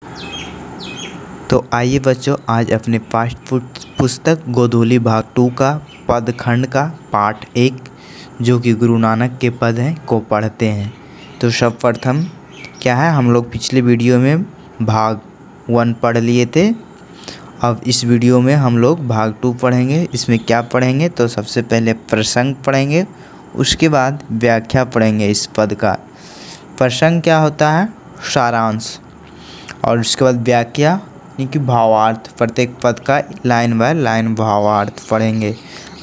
तो आइए बच्चों, आज अपने पाठ्य पुस्तक गोधूली भाग 2 का पदखंड का पाठ 1 जो कि गुरु नानक के पद हैं को पढ़ते हैं। तो सर्वप्रथम क्या है, हम लोग पिछले वीडियो में भाग 1 पढ़ लिए थे। अब इस वीडियो में हम लोग भाग 2 पढ़ेंगे। इसमें क्या पढ़ेंगे, तो सबसे पहले प्रसंग पढ़ेंगे, उसके बाद व्याख्या पढ़ेंगे। इस पद का प्रसंग क्या होता है, सारांश, और उसके बाद व्याख्या यानी कि भावार्थ। प्रत्येक पद का लाइन बाय लाइन भावार्थ पढ़ेंगे।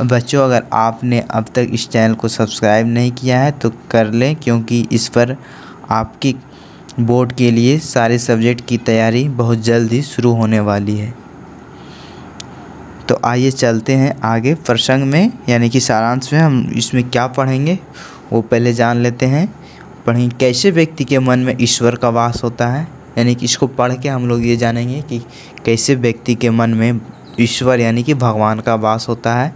बच्चों, अगर आपने अब तक इस चैनल को सब्सक्राइब नहीं किया है तो कर लें, क्योंकि इस पर आपकी बोर्ड के लिए सारे सब्जेक्ट की तैयारी बहुत जल्द ही शुरू होने वाली है। तो आइए चलते हैं आगे प्रसंग में, यानी कि सारांश में। हम इसमें क्या पढ़ेंगे वो पहले जान लेते हैं। पढ़ेंगे कैसे व्यक्ति के मन में ईश्वर का वास होता है, यानी कि इसको पढ़ के हम लोग ये जानेंगे कि कैसे व्यक्ति के मन में ईश्वर यानी कि भगवान का वास होता है।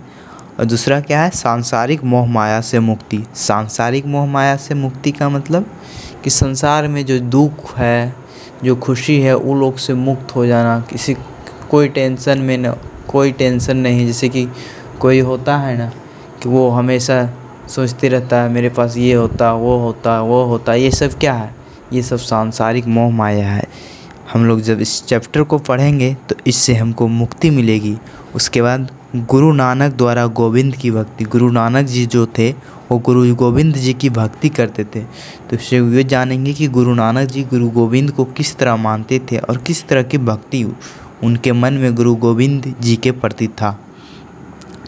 और दूसरा क्या है, सांसारिक मोह माया से मुक्ति। सांसारिक मोह माया से मुक्ति का मतलब कि संसार में जो दुख है, जो खुशी है, वो लोग से मुक्त हो जाना। किसी कोई टेंशन में न, कोई टेंशन नहीं। जैसे कि कोई होता है ना कि वो हमेशा सोचते रहता है मेरे पास ये होता, वो होता, वो होता। ये सब क्या है, ये सब सांसारिक मोह माया है। हम लोग जब इस चैप्टर को पढ़ेंगे तो इससे हमको मुक्ति मिलेगी। उसके बाद गुरु नानक द्वारा गोविंद की भक्ति। गुरु नानक जी जो थे वो गुरु गोविंद जी की भक्ति करते थे। तो इससे ये जानेंगे कि गुरु नानक जी गुरु गोविंद को किस तरह मानते थे और किस तरह की भक्ति उनके मन में गुरु गोविंद जी के प्रति था।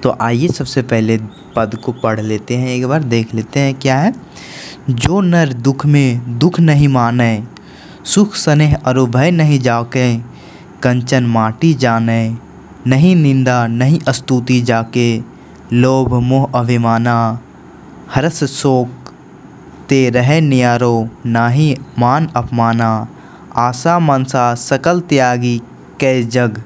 तो आइए सबसे पहले पद को पढ़ लेते हैं, एक बार देख लेते हैं क्या है। जो नर दुख में दुख नहीं माने, सुख स्नेह अरु भय नहीं जाके, कंचन माटी जाने, नहीं निंदा नहीं स्तुति जाके, लोभ मोह अभिमाना, हर्ष शोक ते रहे नियारो, नाही मान अपमाना, आशा मनसा सकल त्यागी कै जग,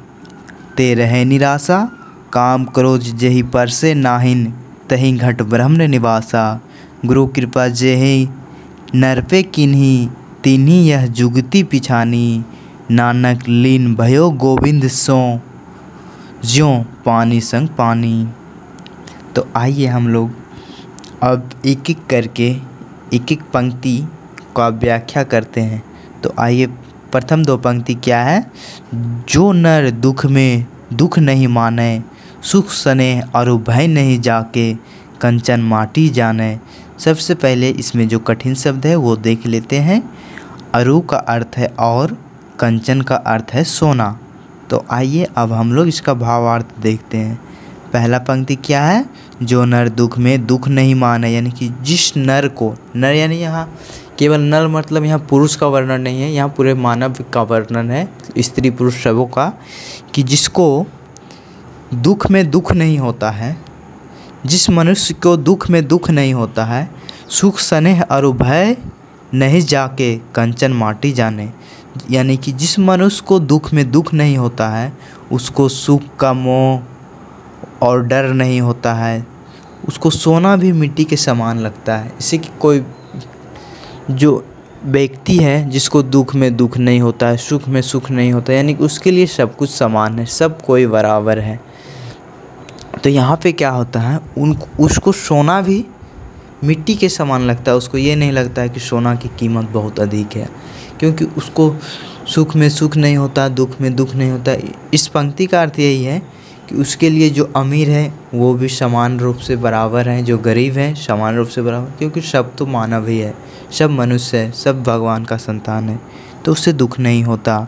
ते रहे निराशा, काम क्रोध जेहि परसे नाहिन, तहि घट ब्रह्म निवासा, गुरु कृपा जेहि नर पे किन्ही, तिन्ही यह जुगति पिछानी, नानक लीन भयो गोविंद सो, ज्यों पानी संग पानी। तो आइए हम लोग अब एक एक करके एक एक पंक्ति का व्याख्या करते हैं। तो आइए, प्रथम 2 पंक्ति क्या है, जो नर दुख में दुख नहीं माने, सुख स्नेह और भय नहीं जाके, कंचन माटी जाने। सबसे पहले इसमें जो कठिन शब्द है वो देख लेते हैं। अरु का अर्थ है और, कंचन का अर्थ है सोना। तो आइए अब हम लोग इसका भावार्थ देखते हैं। पहला पंक्ति क्या है, जो नर दुख में दुख नहीं माने, यानी कि जिस नर को, नर यानी यहाँ केवल नर मतलब यहाँ पुरुष का वर्णन नहीं है, यहाँ पूरे मानव का वर्णन है, स्त्री पुरुष सबों का, कि जिसको दुख में दुख नहीं होता है, जिस मनुष्य को दुख में दुख नहीं होता है, सुख स्नेह और भय नहीं जाके, कंचन माटी जाने। यानी कि जिस मनुष्य को दुख में दुख नहीं होता है, उसको सुख का मोह और डर नहीं होता है, उसको सोना भी मिट्टी के समान लगता है। जैसे कि कोई जो व्यक्ति है जिसको दुख में दुख नहीं होता है, सुख में सुख नहीं होता, यानी कि उसके लिए सब कुछ समान है, सब कोई बराबर है। तो यहाँ पे क्या होता है, उसको सोना भी मिट्टी के समान लगता है। उसको ये नहीं लगता है कि सोना की कीमत बहुत अधिक है, क्योंकि उसको सुख में सुख नहीं होता, दुख में दुख नहीं होता। इस पंक्ति का अर्थ यही है कि उसके लिए जो अमीर है वो भी समान रूप से बराबर हैं, जो गरीब हैं समान रूप से बराबर, क्योंकि सब तो मानव ही है, सब मनुष्य है, सब भगवान का संतान है, तो उससे दुख नहीं होता।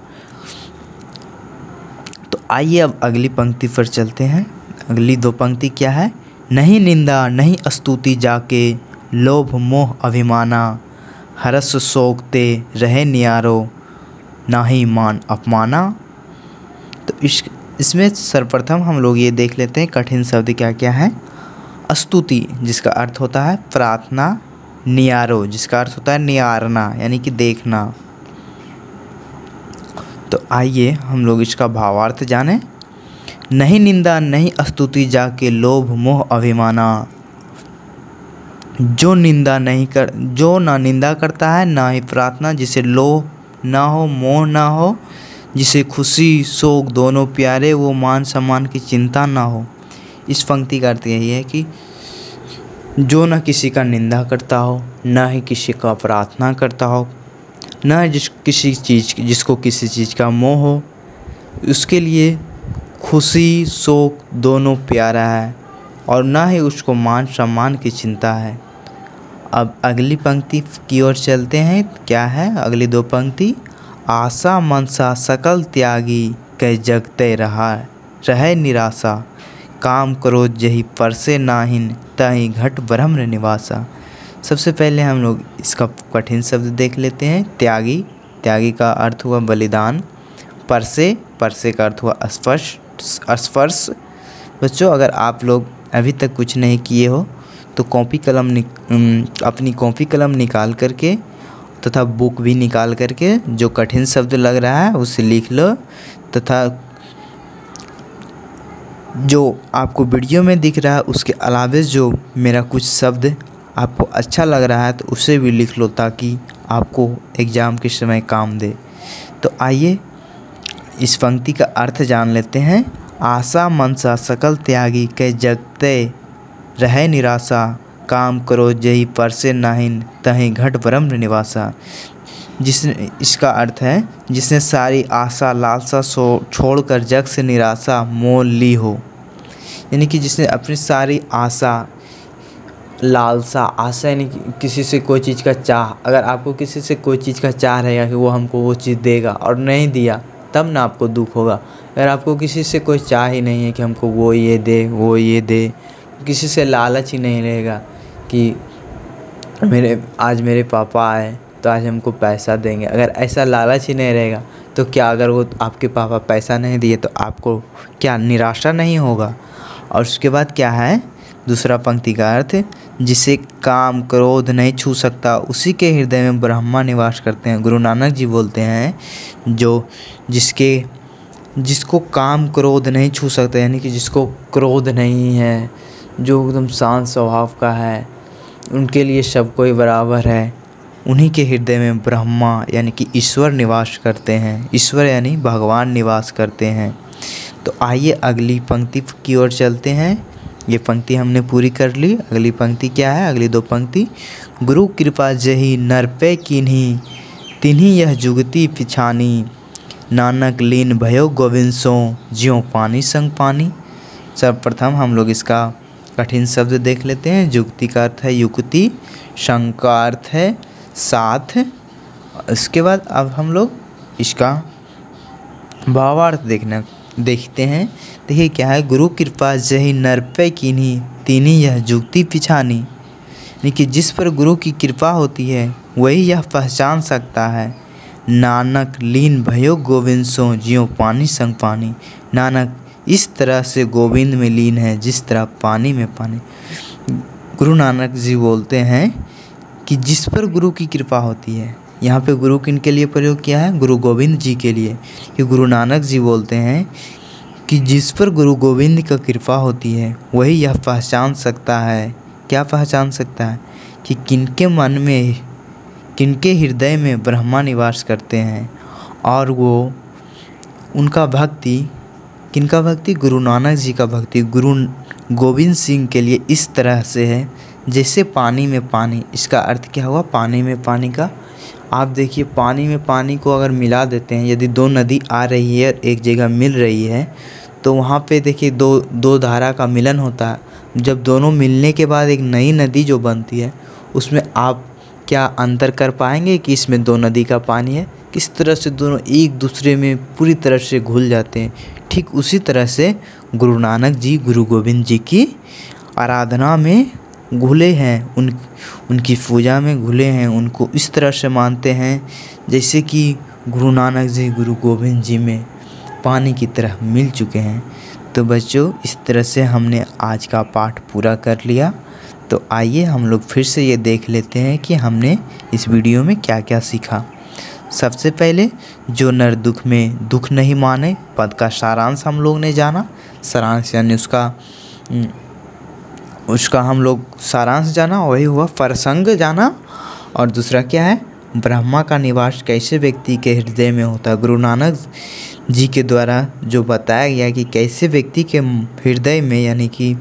तो आइए अब अगली पंक्ति पर चलते हैं। अगली 2 पंक्ति क्या है, नहीं निंदा नहीं स्तुति जाके, लोभ मोह अभिमाना, हर्ष शोक ते रहे नियारो, नाही मान अपमाना। तो इसमें सर्वप्रथम हम लोग ये देख लेते हैं कठिन शब्द क्या क्या है। स्तुति जिसका अर्थ होता है प्रार्थना, नियारो जिसका अर्थ होता है नियारना यानी कि देखना। तो आइए हम लोग इसका भावार्थ जानें। नहीं निंदा नहीं स्तुति जाके, लोभ मोह अभिमाना। जो ना निंदा करता है ना ही प्रार्थना, जिसे लोभ ना हो मोह ना हो, जिसे खुशी शोक दोनों प्यारे, वो मान सम्मान की चिंता ना हो। इस पंक्ति का अर्थ यही है कि जो न किसी का निंदा करता हो, न ही किसी का प्रार्थना करता हो, न जिसको किसी चीज़ का मोह हो, उसके लिए खुशी शोक दोनों प्यारा है, और ना ही उसको मान सम्मान की चिंता है। अब अगली पंक्ति की ओर चलते हैं। क्या है अगली दो पंक्ति? आशा मनसा सकल त्यागी, कै जगते रहे निराशा, काम करो जही परसे नाहिन, तहि घट ब्रह्म निवासा। सबसे पहले हम लोग इसका कठिन शब्द देख लेते हैं। त्यागी, त्यागी का अर्थ हुआ बलिदान। परसे, परसे का अर्थ हुआ स्पर्श। बच्चों, अगर आप लोग अभी तक कुछ नहीं किए हो तो अपनी कॉपी कलम निकाल करके तथा बुक भी निकाल करके जो कठिन शब्द लग रहा है उसे लिख लो, तथा जो आपको वीडियो में दिख रहा है उसके अलावे जो मेरा कुछ शब्द आपको अच्छा लग रहा है तो उसे भी लिख लो, ताकि आपको एग्ज़ाम के समय काम दे। तो आइए इस पंक्ति का अर्थ जान लेते हैं। आशा मनसा सकल त्यागी, कै जगते रहे निराशा, काम करो जही परसे नाहिन, तहि घट ब्रह्म निवासा। इसका अर्थ है जिसने सारी आशा लालसा छोड़कर जग से निराशा मोल ली हो, यानी कि जिसने अपनी सारी आशा लालसा, आशा यानी कि किसी से कोई चीज़ का चाह, अगर आपको किसी से कोई चीज़ का चाह रहेगा कि वो हमको वो चीज़ देगा और नहीं दिया तब ना आपको दुख होगा। अगर आपको किसी से कोई चाह ही नहीं है कि हमको वो ये दे वो ये दे, किसी से लालच ही नहीं रहेगा कि आज मेरे पापा आए तो आज हमको पैसा देंगे, अगर ऐसा लालच ही नहीं रहेगा तो क्या अगर वो आपके पापा पैसा नहीं दिए तो आपको क्या निराशा नहीं होगा। और उसके बाद क्या है दूसरा पंक्ति का अर्थ? जिसे काम क्रोध नहीं छू सकता, उसी के हृदय में ब्रह्मा निवास करते हैं। गुरु नानक जी बोलते हैं जिसको काम क्रोध नहीं छू सकता, यानी कि जिसको क्रोध नहीं है, जो एकदम शांत स्वभाव का है, उनके लिए सब कोई बराबर है, उन्हीं के हृदय में ब्रह्मा यानी कि ईश्वर निवास करते हैं। ईश्वर यानी भगवान निवास करते हैं। तो आइए अगली पंक्ति की ओर चलते हैं। ये पंक्ति हमने पूरी कर ली। अगली पंक्ति क्या है? अगली दो पंक्ति, गुरु कृपा जही नर पे कीन्ही, तिन्ही यह जुगती पिछानी, नानक लीन भयो गोविंद सो, ज्यों पानी संग पानी। सर्वप्रथम हम लोग इसका कठिन शब्द देख लेते हैं। जुगति का अर्थ है युक्ति, संग का अर्थ है साथ। इसके बाद अब हम लोग इसका भावार्थ देखते हैं। देखिए क्या है, गुरु कृपा जही नर पे कीन्ही, तिन्ही यह जुगती पिछानी, यानी कि जिस पर गुरु की कृपा होती है वही यह पहचान सकता है। नानक लीन भयो गोविंद सो, ज्यों पानी संग पानी। नानक इस तरह से गोविंद में लीन है जिस तरह पानी में पानी। गुरु नानक जी बोलते हैं कि जिस पर गुरु की कृपा होती है, यहाँ पे गुरु किनके लिए प्रयोग किया है? गुरु गोविंद जी के लिए। कि गुरु नानक जी बोलते हैं कि जिस पर गुरु गोविंद का कृपा होती है वही यह पहचान सकता है। क्या पहचान सकता है? कि किनके मन में, किनके हृदय में ब्रह्मा निवास करते हैं, और वो उनका भक्ति, किनका भक्ति? गुरु नानक जी का भक्ति गुरु गोविंद सिंह के लिए इस तरह से है जैसे पानी में पानी। इसका अर्थ क्या हुआ? पानी में पानी का आप देखिए, पानी में पानी को अगर मिला देते हैं, यदि दो नदी आ रही है एक जगह मिल रही है तो वहाँ पे देखिए दो धारा का मिलन होता है। जब दोनों मिलने के बाद एक नई नदी जो बनती है, उसमें आप क्या अंतर कर पाएंगे कि इसमें दो नदी का पानी है? किस तरह से दोनों एक दूसरे में पूरी तरह से घुल जाते हैं। ठीक उसी तरह से गुरु नानक जी गुरु गोविंद जी की आराधना में घुले हैं, उनकी पूजा में घुले हैं, उनको इस तरह से मानते हैं जैसे कि गुरु नानक जी गुरु गोविंद जी में पानी की तरह मिल चुके हैं। तो बच्चों, इस तरह से हमने आज का पाठ पूरा कर लिया। तो आइए हम लोग फिर से ये देख लेते हैं कि हमने इस वीडियो में क्या क्या सीखा। सबसे पहले, जो नर दुख में दुख नहीं माने, पद का सारांश हम लोग ने जाना। सारांश यानी उसका हम लोग सारांश जाना, वही हुआ प्रसंग जाना। और दूसरा क्या है? ब्रह्मा का निवास कैसे व्यक्ति के हृदय में होता है। गुरु नानक जी के द्वारा जो बताया गया कि कैसे व्यक्ति के हृदय में यानी कि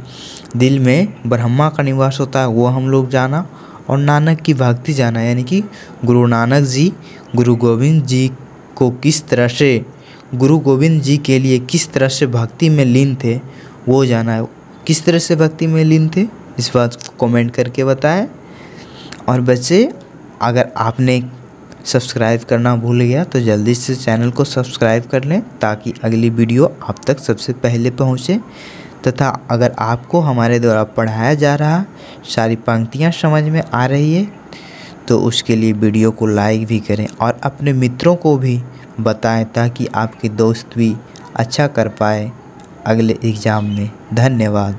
दिल में ब्रह्मा का निवास होता है, वो हम लोग जाना। और नानक की भक्ति जाना, यानी कि गुरु नानक जी गुरु गोविंद जी को किस तरह से, गुरु गोविंद जी के लिए किस तरह से भक्ति में लीन थे वो जाना है। किस तरह से भक्ति में लीन थे इस बात को कमेंट करके बताएं। और बच्चे, अगर आपने सब्सक्राइब करना भूल गया तो जल्दी से चैनल को सब्सक्राइब कर लें ताकि अगली वीडियो आप तक सबसे पहले पहुंचे। तथा अगर आपको हमारे द्वारा पढ़ाया जा रहा सारी पंक्तियां समझ में आ रही है तो उसके लिए वीडियो को लाइक भी करें और अपने मित्रों को भी बताएं ताकि आपके दोस्त भी अच्छा कर पाए अगले एग्ज़ाम में। धन्यवाद।